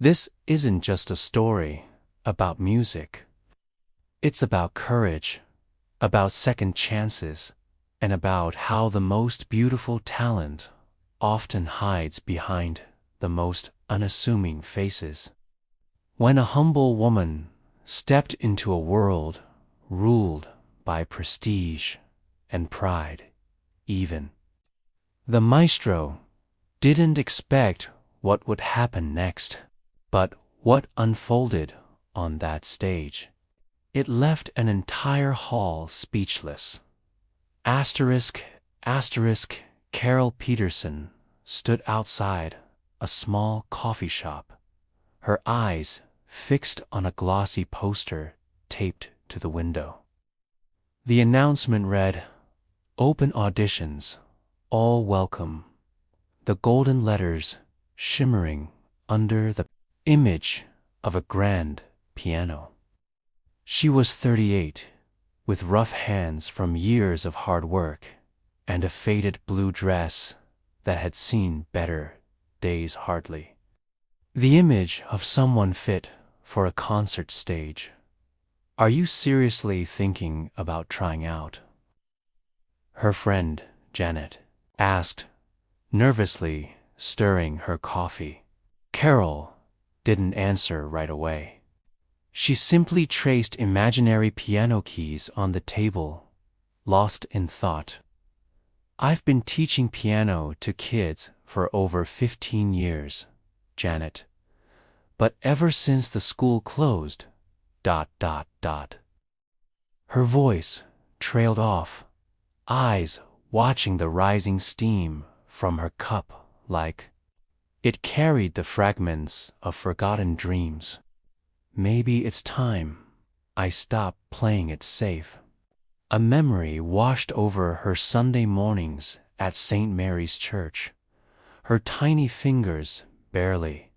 This isn't just a story about music. It's about courage, about second chances, and about how the most beautiful talent often hides behind the most unassuming faces. When a humble woman stepped into a world ruled by prestige and pride, even, the maestro didn't expect what would happen next, but what unfolded on that stage. It left an entire hall speechless. Asterisk, asterisk, Carol Peterson stood outside a small coffee shop, her eyes fixed on a glossy poster taped to the window. The announcement read, "Open auditions, all welcome," the golden letters shimmering under the image of a grand piano. She was 38, with rough hands from years of hard work, and a faded blue dress that had seen better days hardly. The image of someone fit for a concert stage. "Are you seriously thinking about trying out?" her friend, Janet, asked, nervously stirring her coffee. Carol didn't answer right away. She simply traced imaginary piano keys on the table, lost in thought. "I've been teaching piano to kids for over 15 years, Janet. But ever since the school closed, ... Her voice trailed off, eyes watching the rising steam from her cup like it carried the fragments of forgotten dreams. "Maybe it's time I stop playing it safe." A memory washed over her Sunday mornings at St. Mary's Church, her tiny fingers barely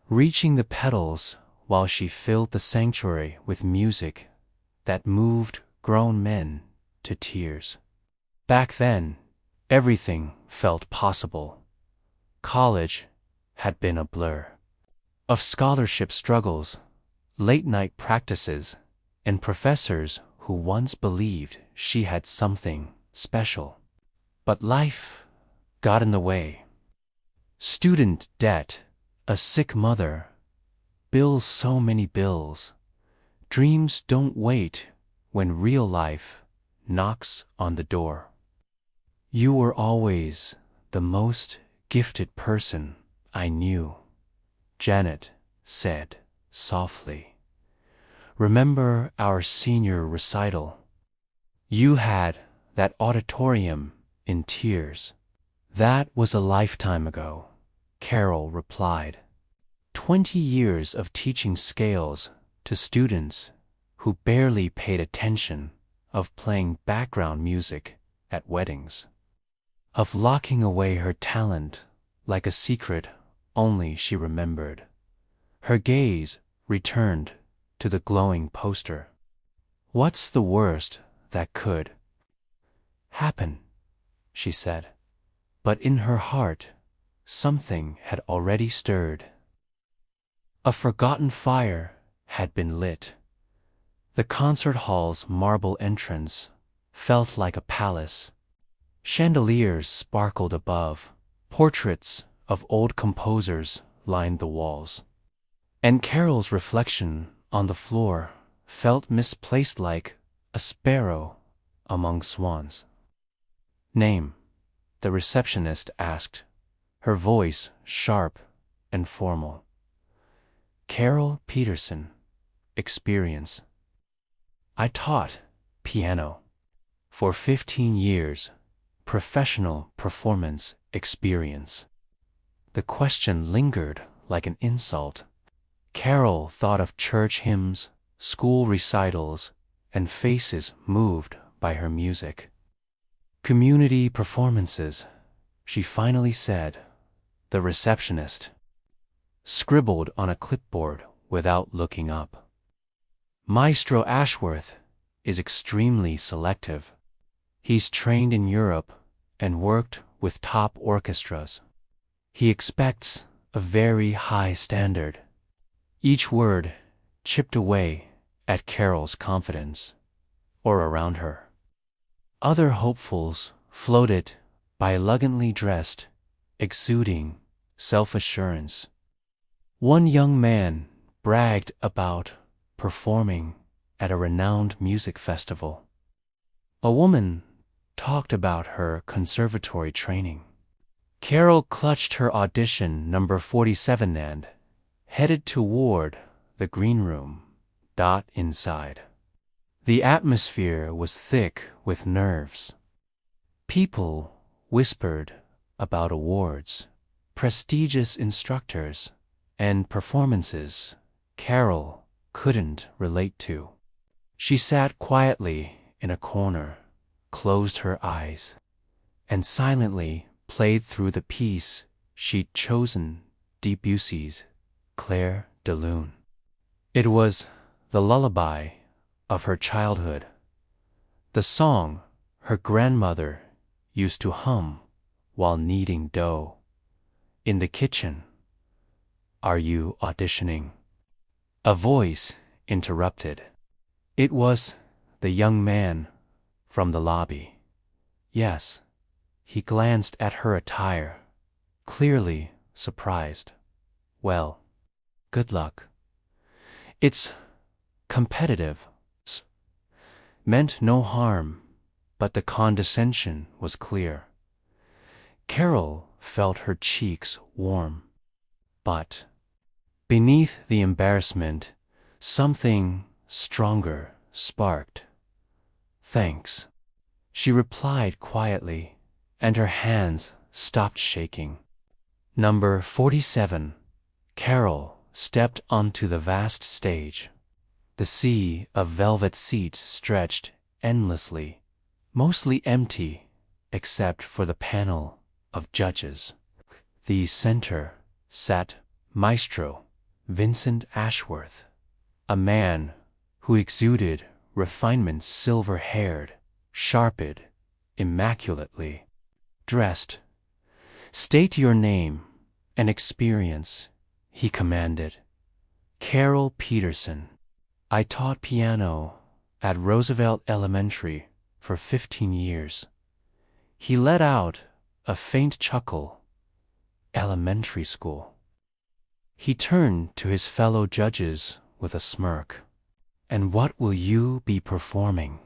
reaching the pedals while she filled the sanctuary with music that moved grown men to tears. Back then, everything felt possible. College had been a blur of scholarship struggles, late-night practices, and professors who once believed she had something special. But life got in the way. Student debt, a sick mother, bills, so many bills. Dreams don't wait when real life knocks on the door. "You were always the most gifted person I knew," Janet said softly. "Remember our senior recital? You had that auditorium in tears." "That was a lifetime ago," Carol replied. 20 years of teaching scales to students who barely paid attention, of playing background music at weddings, of locking away her talent like a secret only she remembered. Her gaze returned to the glowing poster. "What's the worst that could happen?" she said. But in her heart, something had already stirred. A forgotten fire had been lit. The concert hall's marble entrance felt like a palace. Chandeliers sparkled above, portraits of old composers lined the walls. And Carol's reflection on the floor felt misplaced like a sparrow among swans. "Name?" the receptionist asked, her voice sharp and formal. "Carol Peterson. Experience. I taught piano for 15 years. Professional performance experience." The question lingered like an insult. Carol thought of church hymns, school recitals, and faces moved by her music. "Community performances," she finally said. The receptionist scribbled on a clipboard without looking up. "Maestro Ashworth is extremely selective. He's trained in Europe and worked with top orchestras. He expects a very high standard." Each word chipped away at Carol's confidence, or around her. Other hopefuls floated by elegantly dressed, exuding self-assurance. One young man bragged about performing at a renowned music festival. A woman talked about her conservatory training. Carol clutched her audition number 47 and headed toward the green room. Inside, the atmosphere was thick with nerves. People whispered about awards, prestigious instructors, and performances Carol couldn't relate to. She sat quietly in a corner, closed her eyes, and silently played through the piece she'd chosen, Debussy's Clair de Lune. It was the lullaby of her childhood, the song her grandmother used to hum while kneading dough. In the kitchen, "Are you auditioning?" A voice interrupted. It was the young man from the lobby. Yes, he glanced at her attire, clearly surprised. "Well, good luck." It's competitive. Meant no harm, but the condescension was clear. Carol felt her cheeks warm. But beneath the embarrassment, something stronger sparked. "Thanks," she replied quietly, and her hands stopped shaking. Number 47, Carol stepped onto the vast stage. The sea of velvet seats stretched endlessly, mostly empty except for the panel of judges. The center sat Maestro Vincent Ashworth, a man who exuded refinement, silver-haired, sharpened, immaculately dressed. "State your name and experience," he commanded. "Carol Peterson. I taught piano at Roosevelt Elementary for 15 years. He let out a faint chuckle. "Elementary school." He turned to his fellow judges with a smirk. "And what will you be performing?"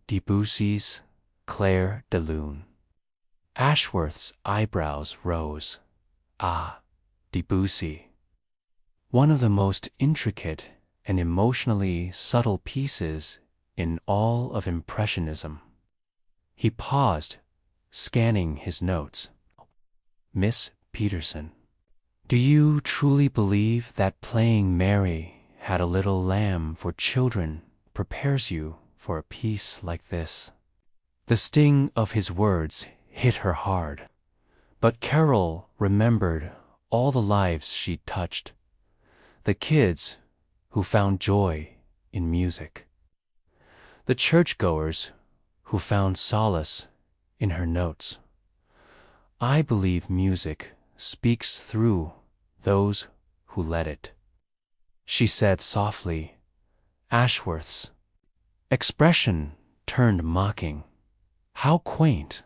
"Debussy's Clair de Lune." Ashworth's eyebrows rose. "Ah, Debussy. One of the most intricate and emotionally subtle pieces in all of Impressionism." He paused, scanning his notes. "Miss Peterson, do you truly believe that playing Mary Had a Little Lamb for children prepares you for a piece like this?" The sting of his words hit her hard, but Carol remembered all the lives she'd touched, the kids who found joy in music, the churchgoers who found solace in her notes. "I believe music speaks through those who let it," she said softly. Ashworth's expression turned mocking. "How quaint.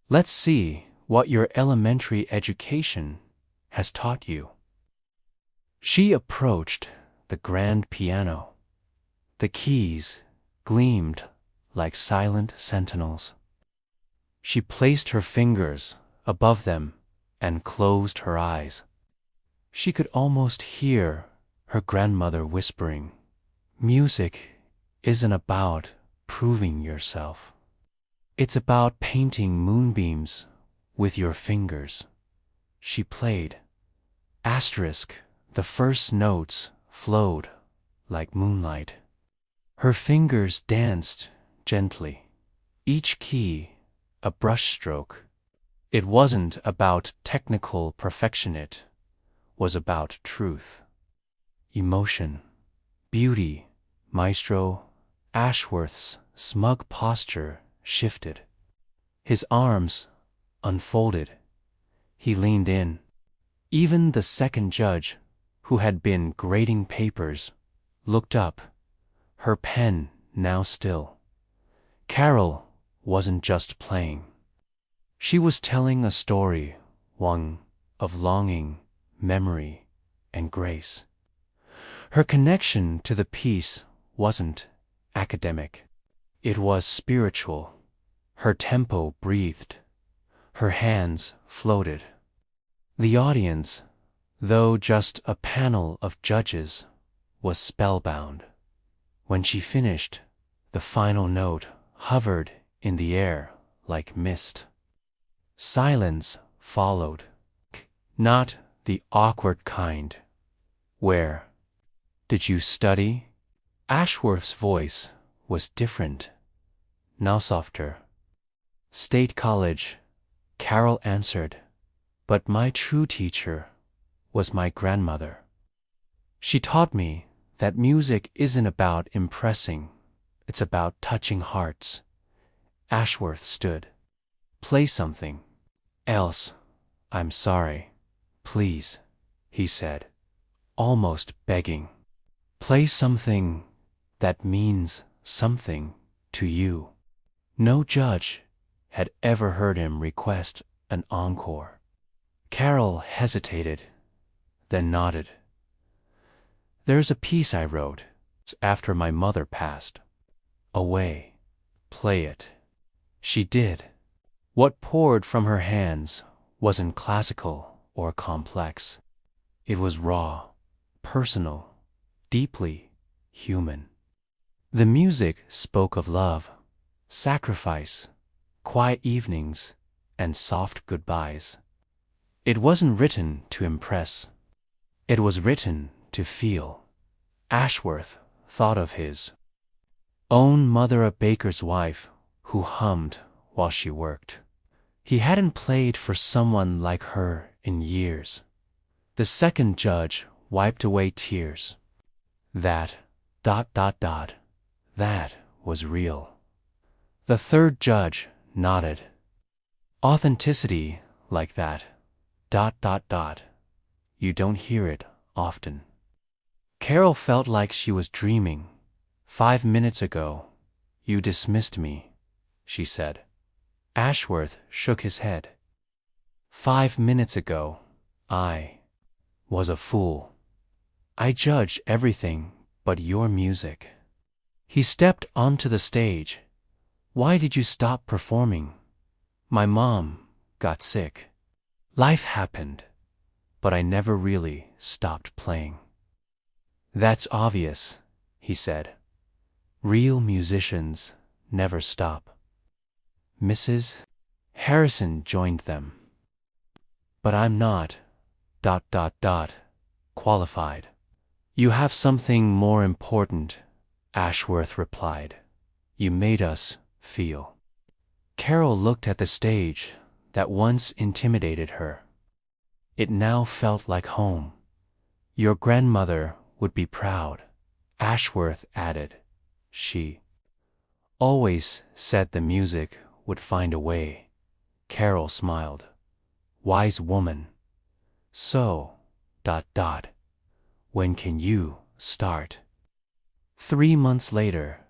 Let's see what your elementary education has taught you." She approached the grand piano. The keys gleamed like silent sentinels. She placed her fingers above them and closed her eyes. She could almost hear her grandmother whispering, "Music isn't about proving yourself. It's about painting moonbeams with your fingers." She played. Asterisk, the first notes flowed like moonlight. Her fingers danced gently, each key a brushstroke. It wasn't about technical perfection, it was about truth, emotion, beauty. Maestro Ashworth's smug posture shifted. His arms unfolded. He leaned in. Even the second judge, who had been grading papers, looked up, her pen now still. Carol wasn't just playing. She was telling a story, one of longing, memory, and grace. Her connection to the piece wasn't academic. It was spiritual. Her tempo breathed. Her hands floated. The audience, though just a panel of judges, was spellbound. When she finished, the final note hovered in the air like mist. Silence followed. Not the awkward kind. Where did you study? Ashworth's voice was different, now softer. State College, Carol answered, but my true teacher was my grandmother. She taught me that music isn't about impressing, it's about touching hearts. Ashworth stood. Play something else. I'm sorry. Please, he said, almost begging. Play something that means something to you. No judge had ever heard him request an encore. Carol hesitated, then nodded. There's a piece I wrote after my mother passed away. Play it. She did. What poured from her hands wasn't classical or complex. It was raw, personal, deeply human. The music spoke of love, sacrifice, quiet evenings, and soft goodbyes. It wasn't written to impress. It was written to feel. Ashworth thought of his own mother, a baker's wife, who hummed while she worked. He hadn't played for someone like her in years. The second judge wiped away tears. That was real. The third judge nodded. Authenticity like that, you don't hear it often. Carol felt like she was dreaming. 5 minutes ago, you dismissed me, she said. Ashworth shook his head. 5 minutes ago, I was a fool. I judged everything but your music. He stepped onto the stage. Why did you stop performing? My mom got sick. Life happened, but I never really stopped playing. That's obvious, he said. Real musicians never stop. Mrs. Harrison joined them. But I'm not qualified. You have something more important, Ashworth replied. You made us feel. Carol looked at the stage that once intimidated her. It now felt like home. Your grandmother would be proud, Ashworth added. She always said the music would find a way. Carol smiled. Wise woman. So, when can you start? 3 months later,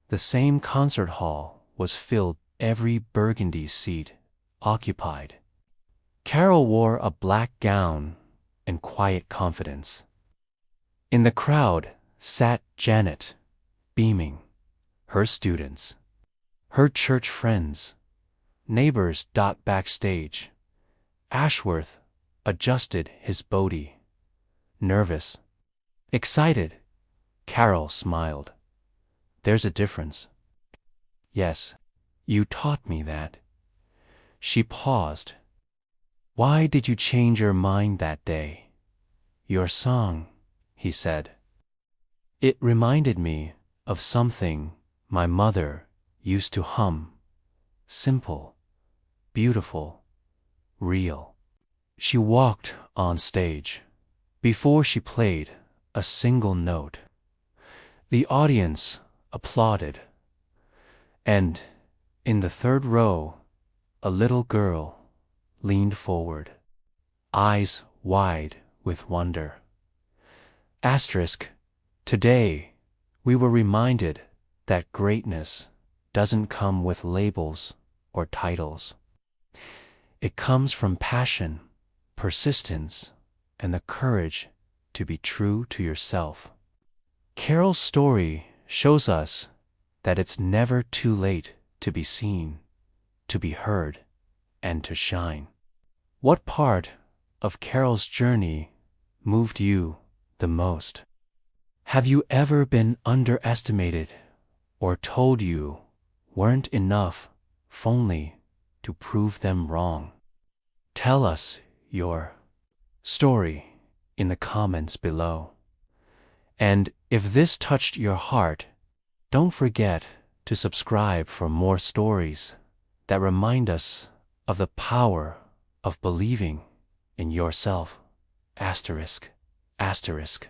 the same concert hall was filled, every burgundy seat occupied. Carol wore a black gown and quiet confidence. In the crowd sat Janet, beaming, her students, her church friends, neighbors. Backstage, Ashworth adjusted his body. Nervous, excited, Carol smiled. There's a difference. Yes, you taught me that. She paused. Why did you change your mind that day? Your song, he said. It reminded me of something my mother used to hum. Simple, beautiful, real. She walked on stage. Before she played a single note, the audience applauded. And in the third row, a little girl leaned forward, eyes wide with wonder. Asterisk. Today, we were reminded that greatness doesn't come with labels or titles. It comes from passion, persistence, and the courage to be true to yourself. Carol's story shows us that it's never too late to be seen, to be heard, and to shine. What part of Carol's journey moved you the most? Have you ever been underestimated or told you weren't enough only to prove them wrong? Tell us your story in the comments below. And if this touched your heart, don't forget to subscribe for more stories that remind us of the power of believing in yourself. Asterisk, asterisk.